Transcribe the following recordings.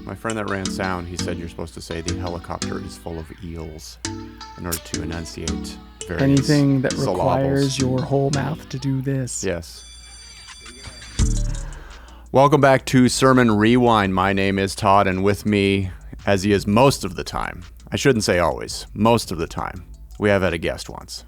My friend that ran sound, he said you're supposed to say the helicopter is full of eels in order to enunciate various anything that syllables. requires your whole mouth to do this. Yes. Welcome back to Sermon Rewind. My name is Todd, and with me, as he is most of the time, I shouldn't say always, most of the time, we have had a guest once.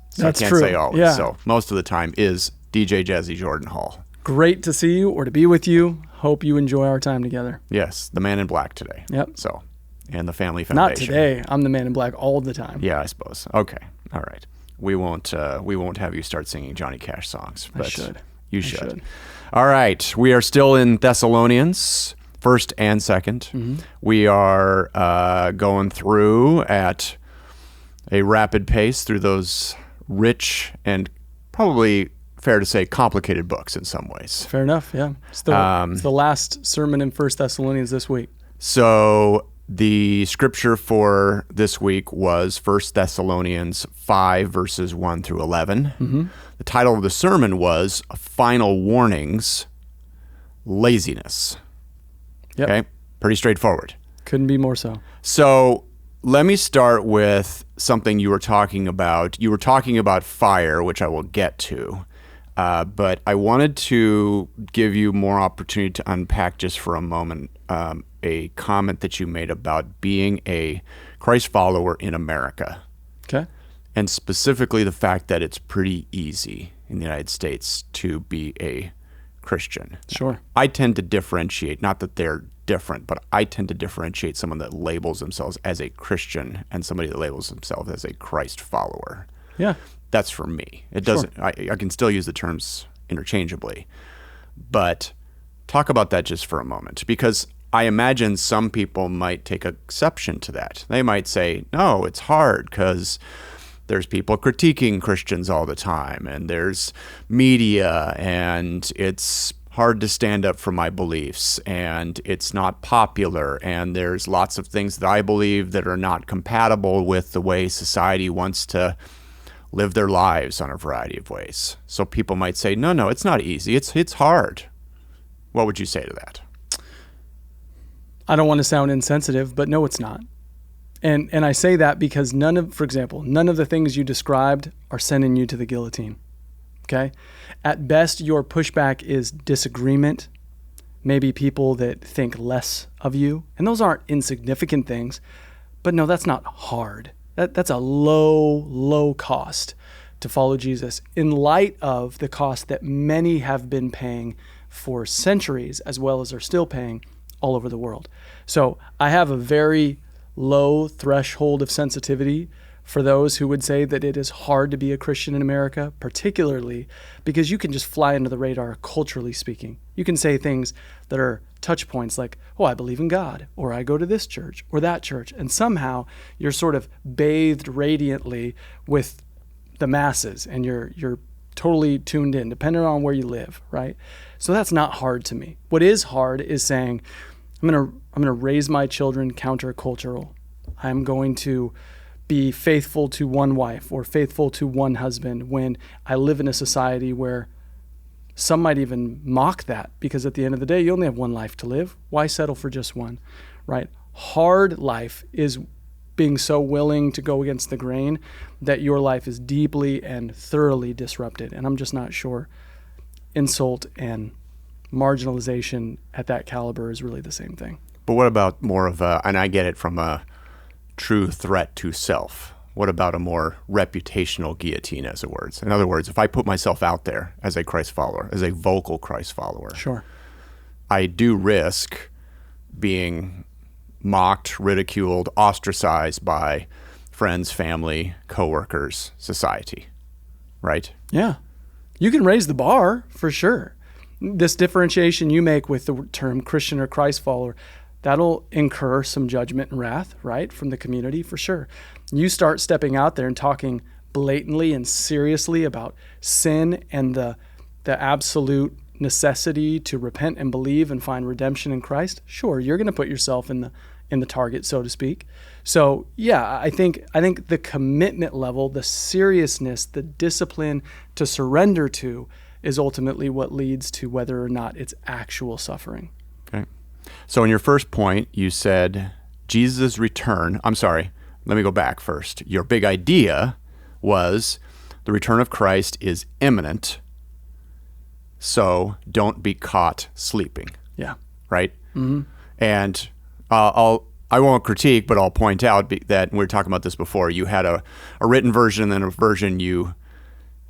So That's I can't true. say always. Yeah. So most of the time is DJ Jazzy Jordan Hall. Great to see you or to be with you. Hope you enjoy our time together. Yes, the man in black today. Yep. So, and the family foundation. Not today. I'm the man in black all the time. Yeah, I suppose. Okay. All right. We won't have you start singing Johnny Cash songs. But I should. You should. All right. We are still in Thessalonians, 1st and 2nd. Mm-hmm. We are going through at a rapid pace through those rich and probably fair to say complicated books in some ways. Fair enough, yeah. It's the last sermon in 1 Thessalonians this week. So the scripture for this week was 1 Thessalonians 5, verses 1 through 11. Mm-hmm. The title of the sermon was Final Warnings, Laziness. Yep. Okay, pretty straightforward. Couldn't be more so. So let me start with something you were talking about. You were talking about fire, which I will get to. But I wanted to give you more opportunity to unpack just for a moment a comment that you made about being a Christ follower in America. Okay. And specifically the fact that it's pretty easy in the United States to be a Christian. Sure. I tend to differentiate, not that they're different, but I tend to differentiate someone that labels themselves as a Christian and somebody that labels themselves as a Christ follower. Yeah. That's for me. It doesn't. Sure. I can still use the terms interchangeably, but talk about that just for a moment, because I imagine some people might take exception to that. They might say, no, it's hard because there's people critiquing Christians all the time, and there's media, and it's hard to stand up for my beliefs, and it's not popular, and there's lots of things that I believe that are not compatible with the way society wants to live their lives on a variety of ways. So people might say, no, it's not easy. It's hard. What would you say to that? I don't want to sound insensitive, but no, it's not. And I say that because for example, none of the things you described are sending you to the guillotine. Okay? At best, your pushback is disagreement, maybe people that think less of you. And those aren't insignificant things, but no, that's not hard. That's a low cost to follow Jesus in light of the cost that many have been paying for centuries, as well as are still paying all over the world. So I have a very low threshold of sensitivity for those who would say that it is hard to be a Christian in America, particularly because you can just fly under the radar culturally speaking. You can say things that are touch points like, oh, I believe in God, or I go to this church or that church, and somehow you're sort of bathed radiantly with the masses and you're totally tuned in, depending on where you live, right? So that's not hard to me. What is hard is saying, I'm gonna raise my children countercultural. I'm going to be faithful to one wife or faithful to one husband when I live in a society where some might even mock that, because at the end of the day, you only have one life to live. Why settle for just one, right? Hard life is being so willing to go against the grain that your life is deeply and thoroughly disrupted. And I'm just not sure insult and marginalization at that caliber is really the same thing. But what about more of a, and I get it from a true threat to self, what about a more reputational guillotine, as it were? In other words, if I put myself out there as a Christ follower, as a vocal Christ follower, sure, I do risk being mocked, ridiculed, ostracized by friends, family, coworkers, society, right? Yeah. You can raise the bar for sure. This differentiation you make with the term Christian or Christ follower, that'll incur some judgment and wrath, right, from the community for sure. You start stepping out there and talking blatantly and seriously about sin and the absolute necessity to repent and believe and find redemption in Christ. Sure, you're going to put yourself in the target, so to speak. So yeah, I think the commitment level, the seriousness, the discipline to surrender to is ultimately what leads to whether or not it's actual suffering. Okay. So in your first point, you said Jesus' return. I'm sorry, let me go back first. Your big idea was the return of Christ is imminent, so don't be caught sleeping. Yeah. Right? Mm-hmm. And I won't critique, but I'll point out that we were talking about this before. You had a written version and then a version you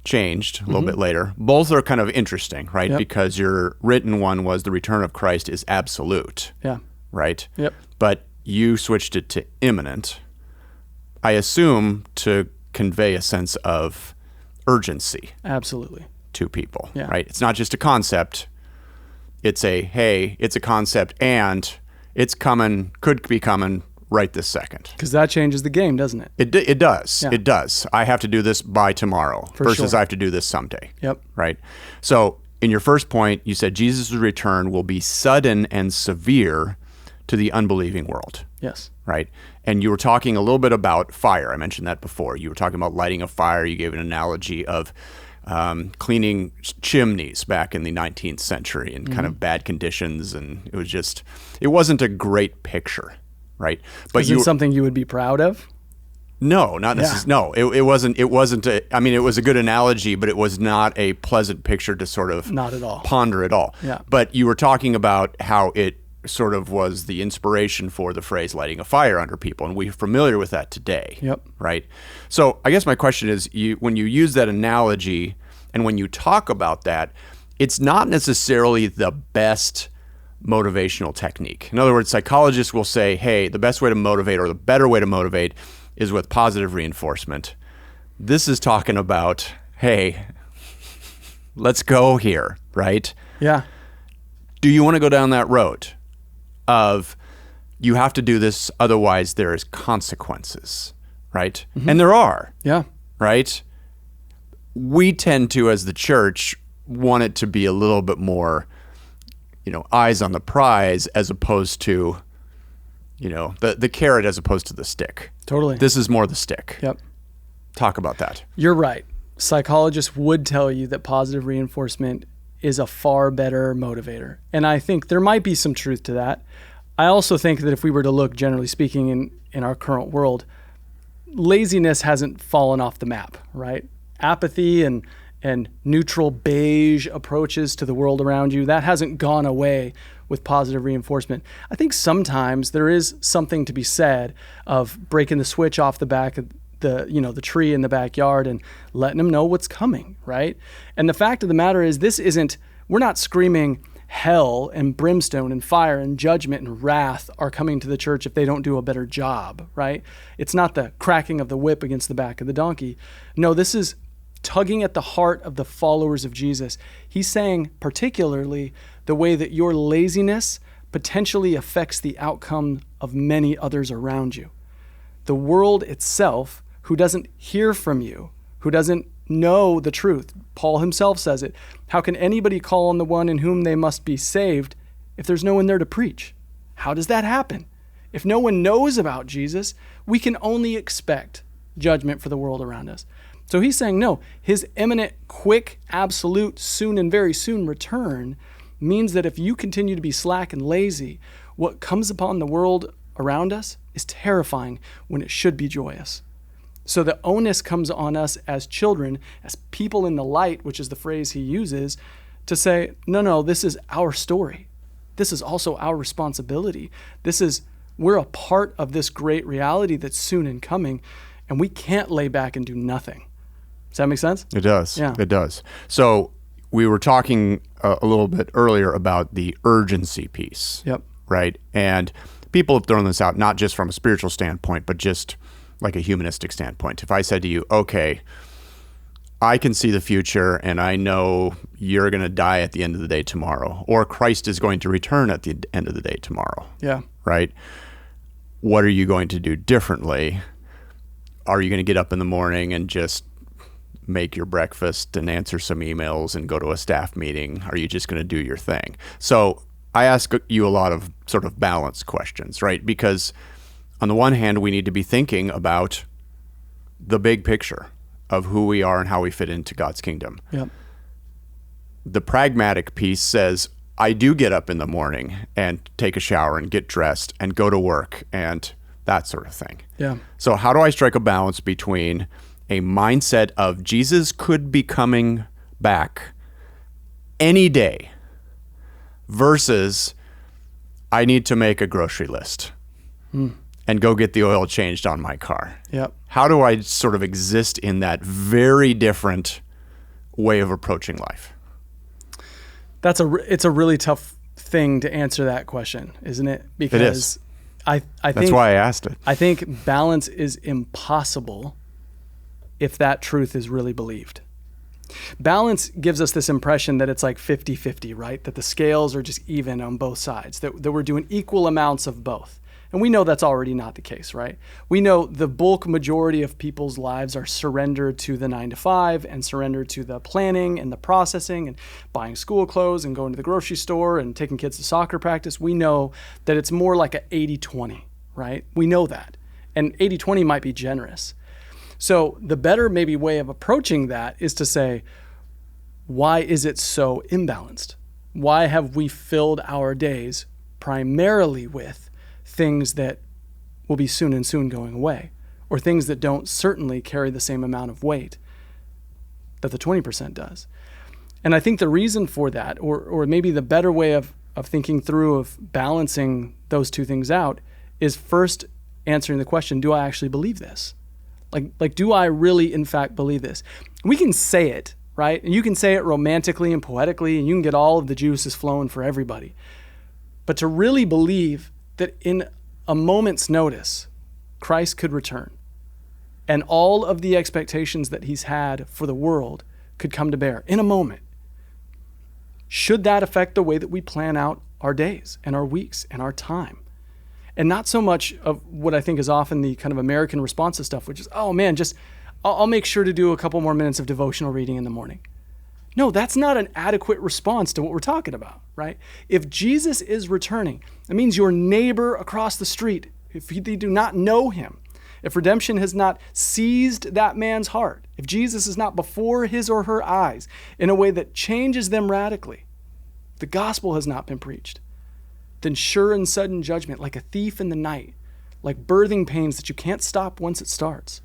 changed a little bit later. Both are kind of interesting, right? Yep. Because your written one was the return of Christ is absolute. Yeah. Right? Yep. But you switched it to imminent, I assume, to convey a sense of urgency. Absolutely. To people, Yeah. right? It's not just a concept. It's it's a concept and it's coming, could be coming right this second. Because that changes the game, doesn't it? It does. Yeah. It does. I have to do this by tomorrow versus sure. I have to do this someday. Yep. Right? So in your first point, you said Jesus' return will be sudden and severe to the unbelieving world. Yes. Right? And you were talking a little bit about fire. I mentioned that before. You were talking about lighting a fire. You gave an analogy of cleaning chimneys back in the 19th century in kind of bad conditions. And it wasn't a great picture. Right? But Is it something you would be proud of? No, not necessarily. No, it wasn't. It wasn't. It was a good analogy, but it was not a pleasant picture to sort of Not at all. ponder at all. Yeah. But you were talking about how it sort of was the inspiration for the phrase lighting a fire under people, and we're familiar with that today. Yep. Right. So I guess my question is, when you use that analogy and when you talk about that, it's not necessarily the best motivational technique. In other words, psychologists will say, hey, the best way to motivate or the better way to motivate is with positive reinforcement. This is talking about, hey, let's go here, right? Yeah. Do you want to go down that road of you have to do this, otherwise there is consequences, right? Mm-hmm. And there are. Yeah. Right? We tend to, as the church, want it to be a little bit more, eyes on the prize as opposed to, the carrot as opposed to the stick. Totally. This is more the stick. Yep. Talk about that. You're right. Psychologists would tell you that positive reinforcement is a far better motivator. And I think there might be some truth to that. I also think that if we were to look, generally speaking, in our current world, laziness hasn't fallen off the map, right? Apathy and neutral beige approaches to the world around you, that hasn't gone away with positive reinforcement. I think sometimes there is something to be said of breaking the switch off the back of the tree in the backyard and letting them know what's coming, right? And the fact of the matter is we're not screaming hell and brimstone and fire and judgment and wrath are coming to the church if they don't do a better job, right? It's not the cracking of the whip against the back of the donkey. No, this is tugging at the heart of the followers of Jesus. He's saying particularly the way that your laziness potentially affects the outcome of many others around you. The world itself, who doesn't hear from you, who doesn't know the truth. Paul himself says it. How can anybody call on the one in whom they must be saved if there's no one there to preach? How does that happen? If no one knows about Jesus, we can only expect judgment for the world around us. So he's saying, no, his imminent, quick, absolute, soon and very soon return means that if you continue to be slack and lazy, what comes upon the world around us is terrifying when it should be joyous. So the onus comes on us as children, as people in the light, which is the phrase he uses, to say, no, this is our story. This is also our responsibility. We're a part of this great reality that's soon in coming, and we can't lay back and do nothing. Does that make sense? It does. Yeah. It does. So we were talking a little bit earlier about the urgency piece. Yep. Right? And people have thrown this out, not just from a spiritual standpoint, but just like a humanistic standpoint. If I said to you, okay, I can see the future and I know you're going to die at the end of the day tomorrow, or Christ is going to return at the end of the day tomorrow. Yeah. Right? What are you going to do differently? Are you going to get up in the morning and just make your breakfast and answer some emails and go to a staff meeting? Are you just going to do your thing? So I ask you a lot of sort of balanced questions, right? Because on the one hand, we need to be thinking about the big picture of who we are and how we fit into God's kingdom. Yep. The pragmatic piece says, I do get up in the morning and take a shower and get dressed and go to work and that sort of thing. Yeah. So how do I strike a balance between a mindset of Jesus could be coming back any day versus I need to make a grocery list and go get the oil changed on my car? Yep. How do I sort of exist in that very different way of approaching life? It's a really tough thing to answer that question, isn't it? Because it is. I think That's why I asked it. I think balance is impossible if that truth is really believed. Balance gives us this impression that it's like 50-50, right? That the scales are just even on both sides, that we're doing equal amounts of both. And we know that's already not the case, right? We know the bulk majority of people's lives are surrendered to the 9-to-5 and surrendered to the planning and the processing and buying school clothes and going to the grocery store and taking kids to soccer practice. We know that it's more like a 80-20, right? We know that. And 80-20 might be generous. So the better maybe way of approaching that is to say, why is it so imbalanced? Why have we filled our days primarily with things that will be soon and soon going away, or things that don't certainly carry the same amount of weight that the 20% does? And I think the reason for that, or maybe the better way of thinking through of balancing those two things out, is first answering the question, do I actually believe this? Like, do I really, in fact, believe this? We can say it, right? And you can say it romantically and poetically, and you can get all of the juices flowing for everybody. But to really believe that in a moment's notice, Christ could return, and all of the expectations that he's had for the world could come to bear in a moment, should that affect the way that we plan out our days and our weeks and our time? And not so much of what I think is often the kind of American response to stuff, which is, oh man, I'll make sure to do a couple more minutes of devotional reading in the morning. No, that's not an adequate response to what we're talking about, right? If Jesus is returning, it means your neighbor across the street, if they do not know him, if redemption has not seized that man's heart, if Jesus is not before his or her eyes in a way that changes them radically, the gospel has not been preached, then sure and sudden judgment, like a thief in the night, like birthing pains that you can't stop once it starts,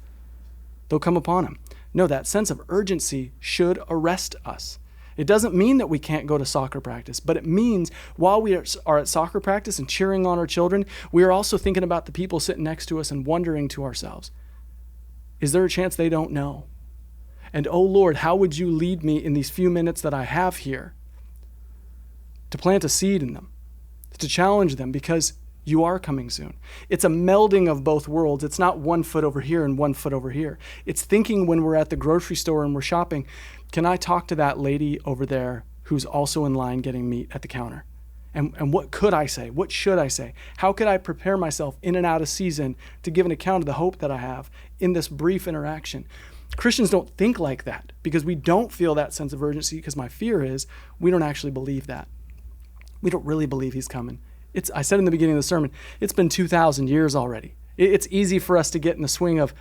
they'll come upon him. No, that sense of urgency should arrest us. It doesn't mean that we can't go to soccer practice, but it means while we are at soccer practice and cheering on our children, we are also thinking about the people sitting next to us and wondering to ourselves, is there a chance they don't know? And oh Lord, how would you lead me in these few minutes that I have here to plant a seed in them, to challenge them, because you are coming soon. It's a melding of both worlds. It's not 1 foot over here and 1 foot over here. It's thinking when we're at the grocery store and we're shopping, can I talk to that lady over there who's also in line getting meat at the counter? And what could I say? What should I say? How could I prepare myself in and out of season to give an account of the hope that I have in this brief interaction? Christians don't think like that because we don't feel that sense of urgency, because my fear is we don't actually believe that. We don't really believe he's coming. I said in the beginning of the sermon, it's been 2,000 years already. It's easy for us to get in the swing of,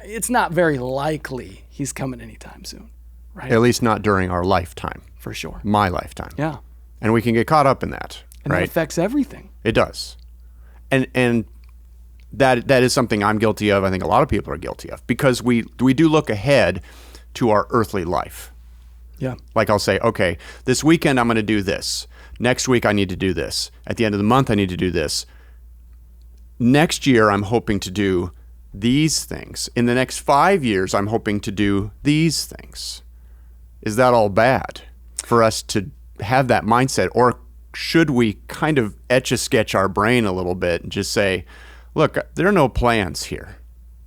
it's not very likely he's coming anytime soon, right? At least not during our lifetime. For sure. My lifetime. Yeah. And we can get caught up in that, and right? That affects everything. It does. And that is something I'm guilty of. I think a lot of people are guilty of, because we do look ahead to our earthly life. Yeah. Like I'll say, okay, this weekend I'm going to do this. Next week I need to do this. At the end of the month I need to do this. Next year I'm hoping to do these things. In the next 5 years I'm hoping to do these things. Is that all bad for us to have that mindset? Or should we kind of etch-a-sketch our brain a little bit and just say, look, there are no plans here,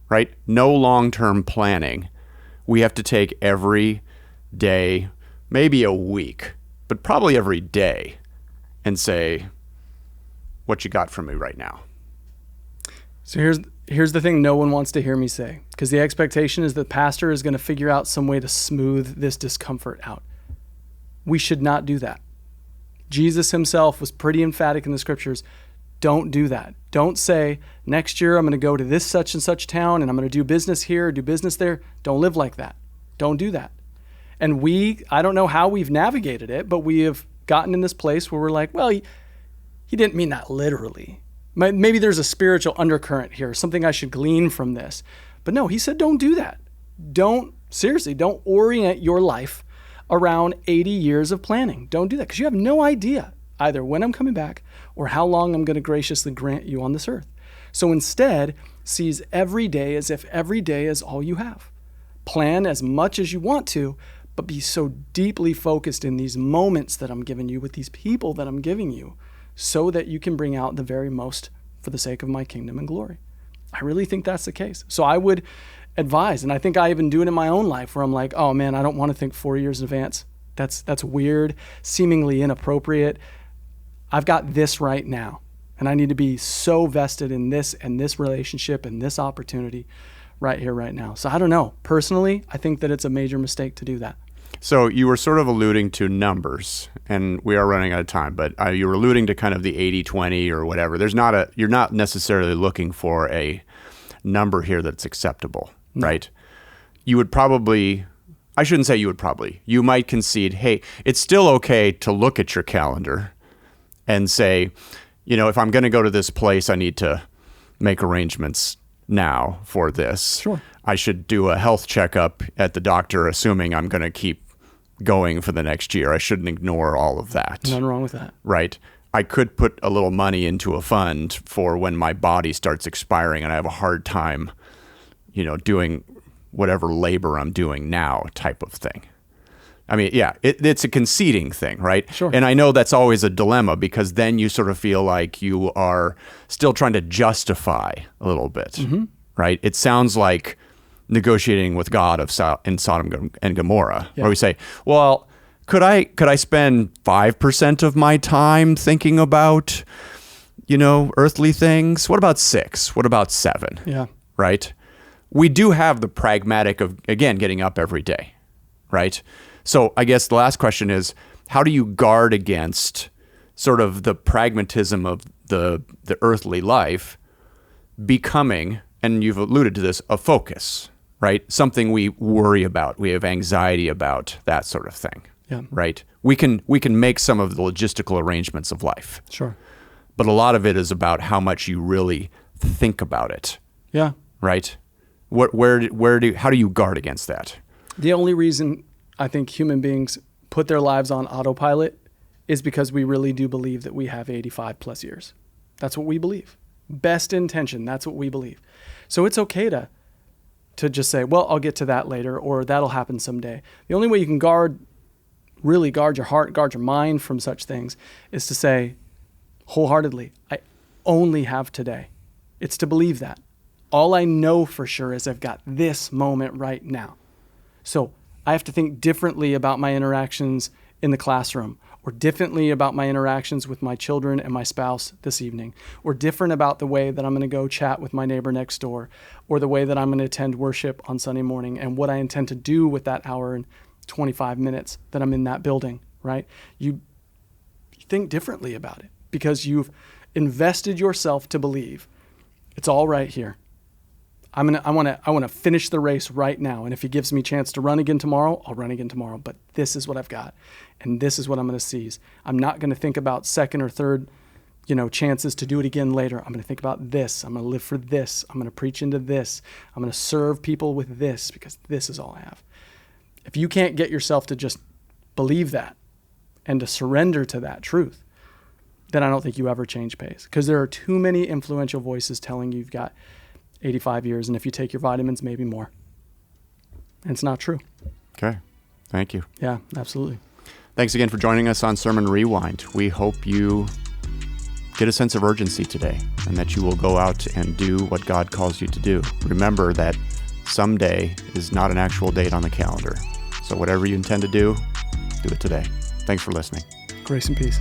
right? No long-term planning. We have to take every day, maybe a week, but probably every day, and say, what you got from me right now? So here's the thing no one wants to hear me say, because the expectation is the pastor is going to figure out some way to smooth this discomfort out. We should not do that. Jesus himself was pretty emphatic in the scriptures. Don't do that. Don't say, next year I'm going to go to this such and such town and I'm going to do business here, do business there. Don't live like that. Don't do that. And I don't know how we've navigated it, but we have gotten in this place where we're like, well, he didn't mean that literally. Maybe there's a spiritual undercurrent here, something I should glean from this. But no, he said, don't do that. Don't orient your life around 80 years of planning. Don't do that, because you have no idea either when I'm coming back or how long I'm going to graciously grant you on this earth. So instead, seize every day as if every day is all you have. Plan as much as you want to, but be so deeply focused in these moments that I'm giving you with these people that I'm giving you, so that you can bring out the very most for the sake of my kingdom and glory. I really think that's the case. So I would advise, and I think I even do it in my own life, where I'm like, oh man, I don't want to think 4 years in advance. That's weird, seemingly inappropriate. I've got this right now, and I need to be so vested in this and this relationship and this opportunity right here, right now. So I don't know. Personally, I think that it's a major mistake to do that. So you were sort of alluding to numbers, and we are running out of time, but you were alluding to kind of the 80-20 or whatever. You're not necessarily looking for a number here that's acceptable, right? You would probably, I shouldn't say you would probably, you might concede, hey, it's still okay to look at your calendar and say, if I'm going to go to this place, I need to make arrangements now for this. Sure. I should do a health checkup at the doctor, assuming I'm going to keep going for the next year. I shouldn't ignore all of that. Nothing wrong with that. Right. I could put a little money into a fund for when my body starts expiring and I have a hard time, doing whatever labor I'm doing now type of thing. I mean, yeah, it's a conceding thing, right? Sure. And I know that's always a dilemma, because then you sort of feel like you are still trying to justify a little bit, right? It sounds like negotiating with God in Sodom and Gomorrah, where we say, well, could I spend 5% of my time thinking about, earthly things? What about 6? What about 7? Yeah. Right? We do have the pragmatic of, again, getting up every day, right? So I guess the last question is, how do you guard against sort of the pragmatism of the earthly life becoming, and you've alluded to this, a focus, right? Something we worry about, we have anxiety about, that sort of thing, right? We can make some of the logistical arrangements of life. Sure. But a lot of it is about how much you really think about it. Yeah. Right? How do you guard against that? The only reason I think human beings put their lives on autopilot is because we really do believe that we have 85 plus years. That's what we believe. Best intention, that's what we believe. So it's okay to just say, well, I'll get to that later, or that'll happen someday. The only way you can really guard your heart, guard your mind from such things, is to say wholeheartedly, I only have today. It's to believe that. All I know for sure is I've got this moment right now. So I have to think differently about my interactions in the classroom, or differently about my interactions with my children and my spouse this evening, or different about the way that I'm going to go chat with my neighbor next door, or the way that I'm going to attend worship on Sunday morning, and what I intend to do with that hour and 25 minutes that I'm in that building, right? You think differently about it because you've invested yourself to believe it's all right here. I want to finish the race right now. And if he gives me a chance to run again tomorrow, I'll run again tomorrow. But this is what I've got. And this is what I'm going to seize. I'm not going to think about second or third, chances to do it again later. I'm going to think about this. I'm going to live for this. I'm going to preach into this. I'm going to serve people with this, because this is all I have. If you can't get yourself to just believe that and to surrender to that truth, then I don't think you ever change pace, because there are too many influential voices telling you've got 85 years, and if you take your vitamins, maybe more. And it's not true. Okay. Thank you. Yeah, absolutely. Thanks again for joining us on Sermon Rewind. We hope you get a sense of urgency today, and that you will go out and do what God calls you to do. Remember that someday is not an actual date on the calendar. So whatever you intend to do it today. Thanks for listening. Grace and peace.